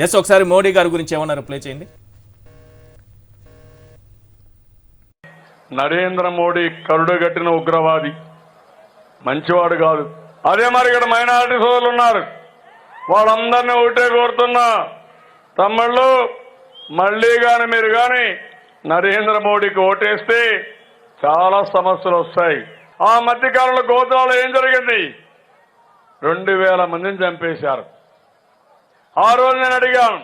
Yes, ఒకసారి మోడీ గారి గురించి ఏమన్నారు ప్లే చేయండి. నరేంద్ర మోడీ కరుడుగట్టిన ఉగ్రవాది, మంచివాడు కాదు. అదే మరి ఇక్కడ మైనారిటీ సోదరులు ఉన్నారు, వాళ్ళందరినీ ఒకటే కోరుతున్నా, తమ్ముళ్ళు మళ్ళీ కానీ మీరు కానీ నరేంద్ర మోడీకి ఓటేస్తే చాలా సమస్యలు వస్తాయి. ఆ మధ్యకాలంలో గోదావరిలో ఏం జరిగింది? 2000 మందిని చంపేశారు. ఆ రోజు నేను అడిగాను,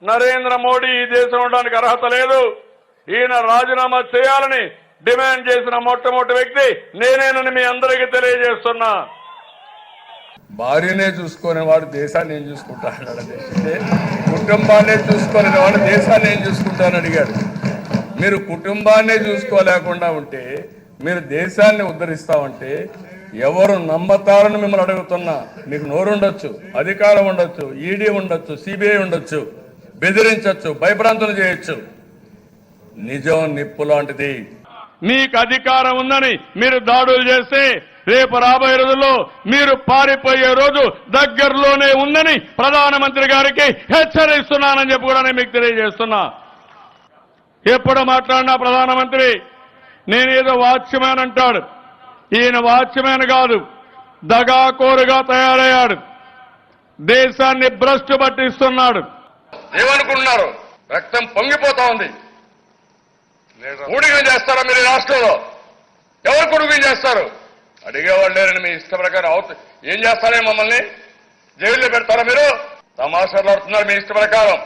నరేంద్ర మోడీ ఈ దేశం ఉండడానికి అర్హత లేదు, ఈయన రాజీనామా చేయాలని డిమాండ్ చేసిన మొట్టమొదటి వ్యక్తి నేనేనని మీ అందరికీ తెలియజేస్తున్నా. భార్యనే చూసుకునే వాడు దేశాన్ని ఏం చూసుకుంటానన్నాడు. కుటుంబాన్నే చూసుకునే వాడు దేశాన్ని ఏం చూసుకుంటానని అడిగాడు. మీరు కుటుంబాన్నే చూసుకోలేకుండా ఉంటే మీరు దేశాన్ని ఉద్ధరిస్తామంటే ఎవరు నమ్మతారని మిమ్మల్ని అడుగుతున్నా. మీకు నోరుండొచ్చు, అధికారం ఉండొచ్చు, ఈడీ ఉండొచ్చు, సిబిఐ ఉండొచ్చు, బెదిరించవచ్చు, భయభ్రాంతులు చేయొచ్చు. నిజం నిప్పు లాంటిది. మీకు అధికారం ఉందని మీరు దాడులు చేస్తే రేపు రాబోయే రోజుల్లో మీరు పారిపోయే రోజు దగ్గరలోనే ఉందని ప్రధానమంత్రి గారికి హెచ్చరిస్తున్నానని చెప్పి కూడా నేను మీకు తెలియజేస్తున్నా. ఎప్పుడు మాట్లాడినా ప్రధానమంత్రి నేనేదో వాచ్మ్యాన్ అంటాడు. ఈయన వాచ్మ్యాన్ కాదు, దగాకోరుగా తయారయ్యాడు, దేశాన్ని భ్రష్టు పట్టిస్తున్నాడు. ఏమనుకుంటున్నారు? రక్తం పొంగిపోతా ఉంది. ఊడిగం చేస్తారా మీరు రాష్ట్రంలో? ఎవరు కొడుకు చేస్తారు? అడిగేవాళ్ళు లేరని మీ ఇష్ట ప్రకారం ఏం చేస్తారే? మమ్మల్ని జైల్లో పెడతారా? మీరు తమాషాలు ఆడుతున్నారు మీ ఇష్ట ప్రకారం.